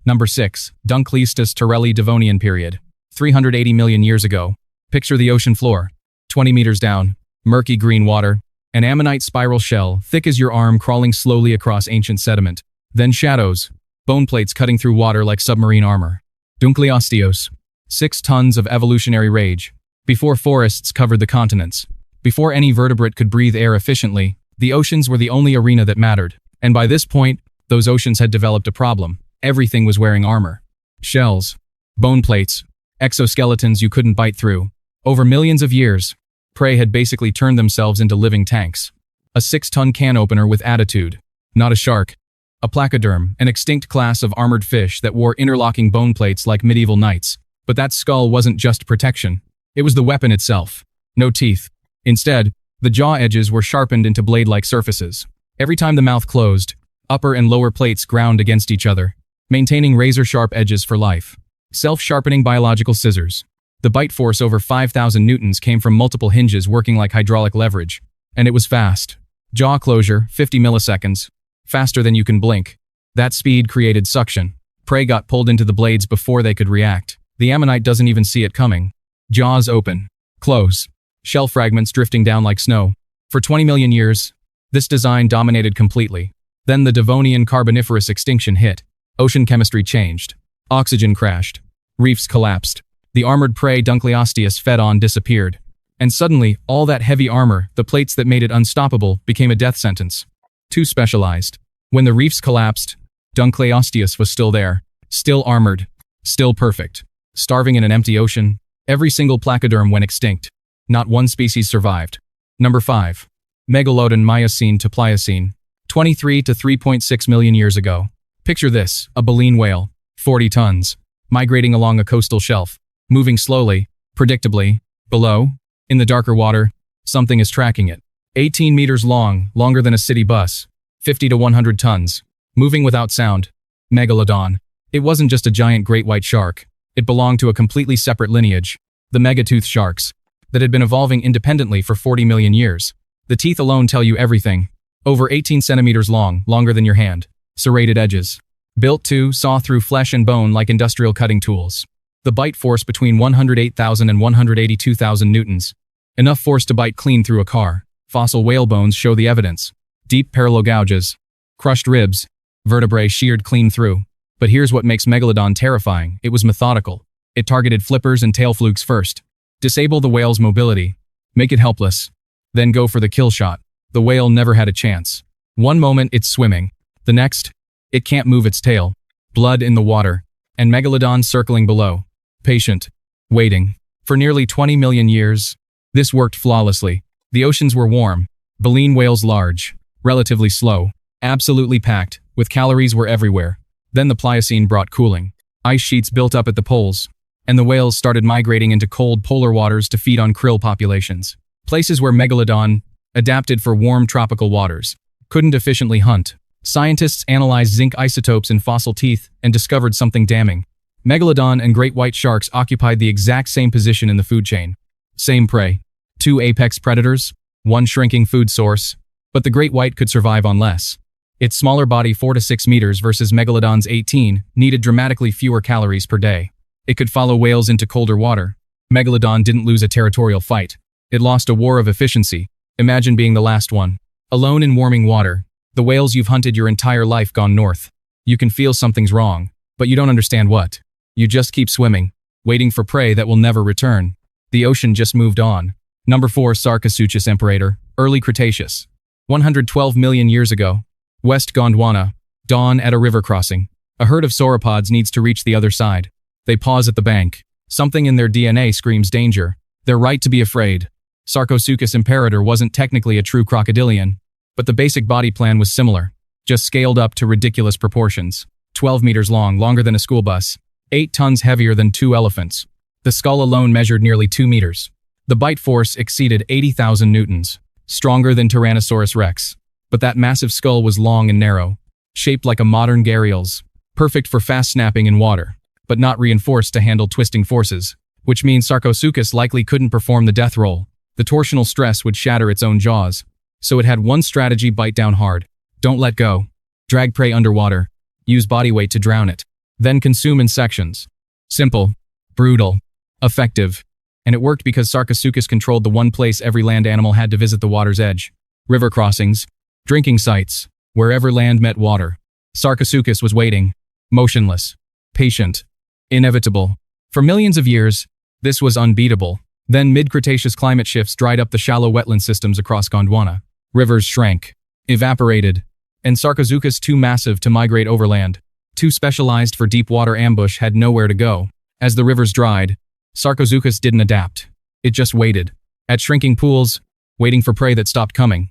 Number 6. DUNKLEOSTEUS TERRELLI Devonian period. 380 million years ago. Picture the ocean floor. 20 meters down. Murky green water. An ammonite spiral shell, thick as your arm, crawling slowly across ancient sediment. Then shadows. Bone plates cutting through water like submarine armor. DUNKLEOSTEUS. 6 tons of evolutionary rage. Before forests covered the continents. Before any vertebrate could breathe air efficiently, the oceans were the only arena that mattered. And by this point, those oceans had developed a problem. Everything was wearing armor. Shells. Bone plates. Exoskeletons you couldn't bite through. Over millions of years, prey had basically turned themselves into living tanks. A 6-ton can opener with attitude. Not a shark. A placoderm, an extinct class of armored fish that wore interlocking bone plates like medieval knights. But that skull wasn't just protection. It was the weapon itself. No teeth. Instead, the jaw edges were sharpened into blade-like surfaces. Every time the mouth closed, upper and lower plates ground against each other, maintaining razor-sharp edges for life. Self-sharpening biological scissors. The bite force over 5,000 newtons came from multiple hinges working like hydraulic leverage. And it was fast. Jaw closure, 50 milliseconds. Faster than you can blink. That speed created suction. Prey got pulled into the blades before they could react. The ammonite doesn't even see it coming. Jaws open. Close. Shell fragments drifting down like snow. For 20 million years, this design dominated completely. Then the Devonian Carboniferous extinction hit. Ocean chemistry changed. Oxygen crashed. Reefs collapsed. The armored prey DUNKLEOSTEUS fed on disappeared. And suddenly, all that heavy armor, the plates that made it unstoppable, became a death sentence. Too specialized. When the reefs collapsed, DUNKLEOSTEUS was still there. Still armored. Still perfect. Starving in an empty ocean, every single placoderm went extinct. Not one species survived. Number 5. Megalodon Miocene to Pliocene. 23 to 3.6 million years ago. Picture this, a baleen whale, 40 tons, migrating along a coastal shelf, moving slowly, predictably. Below, in the darker water, something is tracking it. 18 meters long, longer than a city bus, 50 to 100 tons, moving without sound. Megalodon. It wasn't just a giant great white shark. It belonged to a completely separate lineage, the megatooth sharks, that had been evolving independently for 40 million years. The teeth alone tell you everything. Over 18 centimeters long, longer than your hand. Serrated edges. Built to saw through flesh and bone like industrial cutting tools. The bite force between 108,000 and 182,000 newtons. Enough force to bite clean through a car. Fossil whale bones show the evidence. Deep parallel gouges. Crushed ribs. Vertebrae sheared clean through. But here's what makes Megalodon terrifying. It was methodical. It targeted flippers and tail flukes first. Disable the whale's mobility. Make it helpless. Then go for the kill shot. The whale never had a chance. One moment it's swimming. The next, it can't move its tail. Blood in the water. And Megalodon circling below. Patient. Waiting. For nearly 20 million years, this worked flawlessly. The oceans were warm. Baleen whales large. Relatively slow. Absolutely packed. With calories were everywhere. Then the Pliocene brought cooling. Ice sheets built up at the poles. And the whales started migrating into cold polar waters to feed on krill populations. Places where Megalodon, adapted for warm tropical waters, couldn't efficiently hunt. Scientists analyzed zinc isotopes in fossil teeth and discovered something damning. Megalodon and great white sharks occupied the exact same position in the food chain. Same prey. 2 apex predators, 1 shrinking food source. But the great white could survive on less. Its smaller body, 4 to 6 meters versus Megalodon's 18, needed dramatically fewer calories per day. It could follow whales into colder water. Megalodon didn't lose a territorial fight. It lost a war of efficiency. Imagine being the last one. Alone in warming water. The whales you've hunted your entire life gone north. You can feel something's wrong, but you don't understand what. You just keep swimming, waiting for prey that will never return. The ocean just moved on. Number 4. SARCOSUCHUS Imperator, Early Cretaceous. 112 million years ago. West Gondwana. Dawn at a river crossing. A herd of sauropods needs to reach the other side. They pause at the bank. Something in their DNA screams danger. They're right to be afraid. SARCOSUCHUS Imperator wasn't technically a true crocodilian, but the basic body plan was similar, just scaled up to ridiculous proportions. 12 meters long, longer than a school bus. 8 tons heavier than 2 elephants. The skull alone measured nearly 2 meters. The bite force exceeded 80,000 newtons, stronger than Tyrannosaurus rex. But that massive skull was long and narrow, shaped like a modern gharial's, perfect for fast snapping in water, but not reinforced to handle twisting forces, which means SARCOSUCHUS likely couldn't perform the death roll. The torsional stress would shatter its own jaws. So it had one strategy: bite down hard. Don't let go. Drag prey underwater. Use body weight to drown it. then consume in sections. Simple, brutal, effective. And it worked because Sarcosuchus controlled the one place every land animal had to visit: the water's edge. River crossings, drinking sites, wherever land met water. Sarcosuchus was waiting, motionless, patient, inevitable. For millions of years, this was unbeatable. Then mid-Cretaceous climate shifts dried up the shallow wetland systems across Gondwana. Rivers shrank, evaporated, and Sarcosuchus, too massive to migrate overland, too specialized for deep water ambush, had nowhere to go. As the rivers dried, Sarcosuchus didn't adapt. It just waited. At shrinking pools, waiting for prey that stopped coming.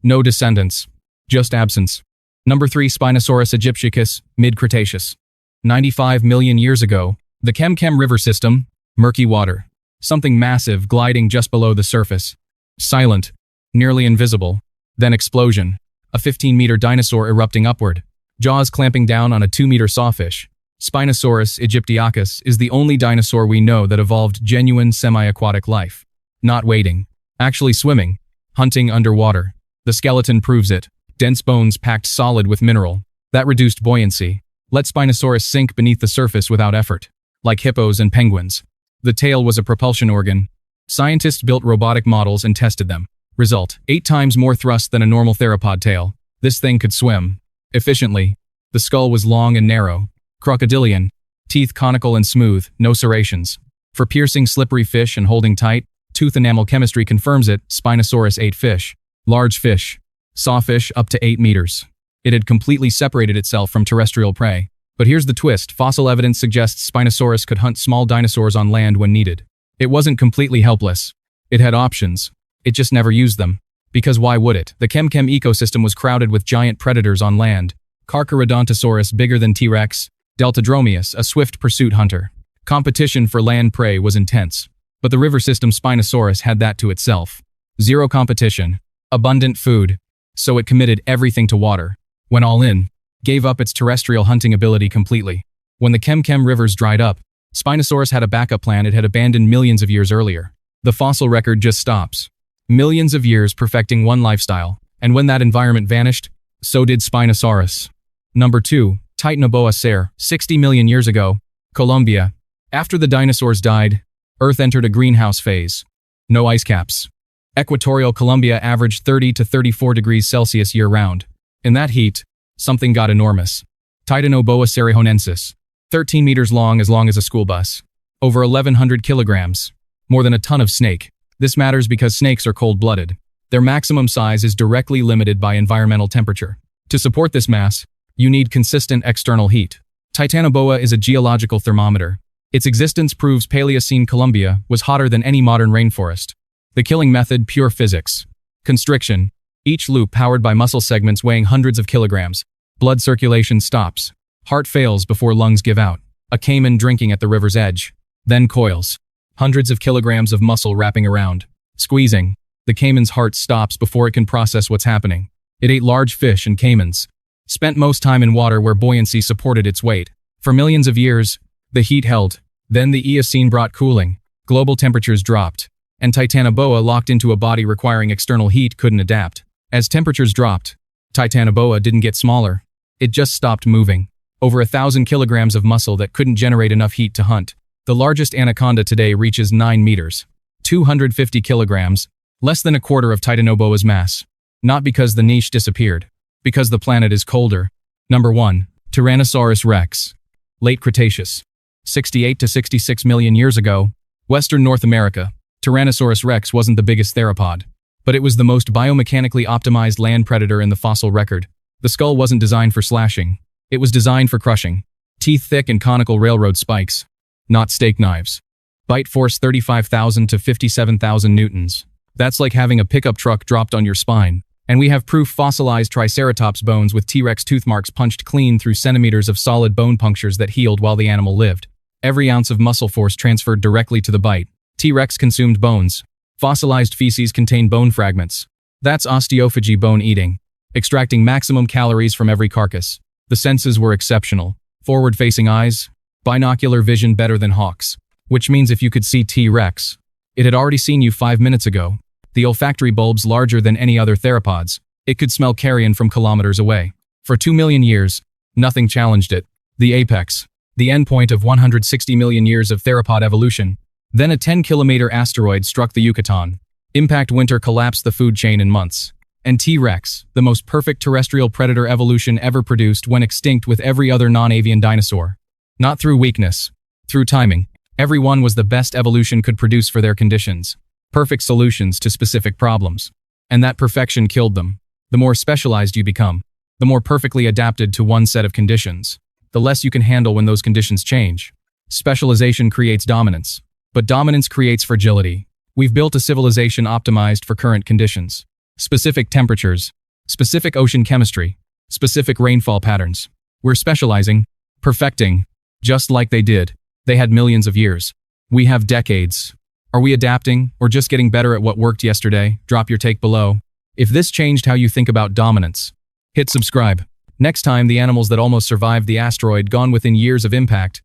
No descendants. Just absence. Number 3. Spinosaurus aegyptiacus, mid-Cretaceous. 95 million years ago, the Kem River system, murky water. Something massive gliding just below the surface. Silent, nearly invisible. Then explosion. A 15-meter dinosaur erupting upward. Jaws clamping down on a 2-meter sawfish. Spinosaurus aegyptiacus is the only dinosaur we know that evolved genuine semi-aquatic life. Not wading. Actually swimming. Hunting underwater. The skeleton proves it. Dense bones packed solid with mineral. That reduced buoyancy. Let Spinosaurus sink beneath the surface without effort. Like hippos and penguins. The tail was a propulsion organ. Scientists built robotic models and tested them. Result: 8 times more thrust than a normal theropod tail. This thing could swim. Efficiently. The skull was long and narrow. Crocodilian. Teeth conical and smooth, no serrations. For piercing slippery fish and holding tight, tooth enamel chemistry confirms it. Spinosaurus ate fish. Large fish. Sawfish up to 8 meters. It had completely separated itself from terrestrial prey. But here's the twist: fossil evidence suggests Spinosaurus could hunt small dinosaurs on land when needed. It wasn't completely helpless. It had options. It just never used them. Because why would it? The Kem ecosystem was crowded with giant predators on land. Carcharodontosaurus, bigger than T-Rex. Deltadromeus, a swift pursuit hunter. Competition for land prey was intense. But the river system Spinosaurus had that to itself. Zero competition. Abundant food. So it committed everything to water. Went all in. Gave up its terrestrial hunting ability completely. When the Kem rivers dried up, Spinosaurus had a backup plan it had abandoned millions of years earlier. The fossil record just stops. Millions of years perfecting one lifestyle. And when that environment vanished, so did Spinosaurus. Number 2. TITANOBOA ser, 60 million years ago, Colombia. After the dinosaurs died, Earth entered a greenhouse phase. No ice caps. Equatorial Colombia averaged 30 to 34 degrees Celsius year-round. In that heat, something got enormous. TITANOBOA cerrejonensis. 13 meters long as a school bus. Over 1,100 kilograms. More than a ton of snake. This matters because snakes are cold-blooded. Their maximum size is directly limited by environmental temperature. To support this mass, you need consistent external heat. TITANOBOA is a geological thermometer. Its existence proves Paleocene Colombia was hotter than any modern rainforest. The killing method: pure physics. Constriction. Each loop powered by muscle segments weighing hundreds of kilograms. Blood circulation stops. Heart fails before lungs give out. A caiman drinking at the river's edge. Then coils. Hundreds of kilograms of muscle wrapping around. Squeezing. The caiman's heart stops before it can process what's happening. It ate large fish and caimans. Spent most time in water where buoyancy supported its weight. For millions of years, the heat held. Then the Eocene brought cooling. Global temperatures dropped. And TITANOBOA, locked into a body requiring external heat, couldn't adapt. As temperatures dropped, TITANOBOA didn't get smaller. It just stopped moving. Over 1,000 kilograms of muscle that couldn't generate enough heat to hunt. The largest anaconda today reaches 9 meters. 250 kilograms. Less than a quarter of TITANOBOA's mass. Not because the niche disappeared. Because the planet is colder. Number 1. Tyrannosaurus rex. Late Cretaceous. 68 to 66 million years ago, Western North America. Tyrannosaurus rex wasn't the biggest theropod. But it was the most biomechanically optimized land predator in the fossil record. The skull wasn't designed for slashing. It was designed for crushing. Teeth thick and conical railroad spikes. Not steak knives. Bite force 35,000 to 57,000 newtons. That's like having a pickup truck dropped on your spine. And we have proof: fossilized Triceratops bones with T-Rex tooth marks punched clean through centimeters of solid bone punctures that healed while the animal lived. Every ounce of muscle force transferred directly to the bite. T-Rex consumed bones. Fossilized feces contain bone fragments. That's osteophagy, bone eating. Extracting maximum calories from every carcass. The senses were exceptional. Forward-facing eyes. Binocular vision better than hawks. Which means if you could see T-Rex, it had already seen you 5 minutes ago. The olfactory bulbs larger than any other theropods. It could smell carrion from kilometers away. For 2 million years, nothing challenged it. The apex. the endpoint of 160 million years of theropod evolution. Then a 10-kilometer asteroid struck the Yucatan. Impact winter collapsed the food chain in months. And T-Rex, the most perfect terrestrial predator evolution ever produced, went extinct with every other non-avian dinosaur. Not through weakness, through timing. Every one was the best evolution could produce for their conditions. Perfect solutions to specific problems. And that perfection killed them. The more specialized you become, the more perfectly adapted to one set of conditions, the less you can handle when those conditions change. Specialization creates dominance, but dominance creates fragility. We've built a civilization optimized for current conditions. Specific temperatures, specific ocean chemistry, specific rainfall patterns. We're specializing, perfecting, just like they did. They had millions of years. We have decades. Are we adapting, or just getting better at what worked yesterday? Drop your take below. If this changed how you think about dominance, hit subscribe. Next time, the animals that almost survived the asteroid, gone within years of impact,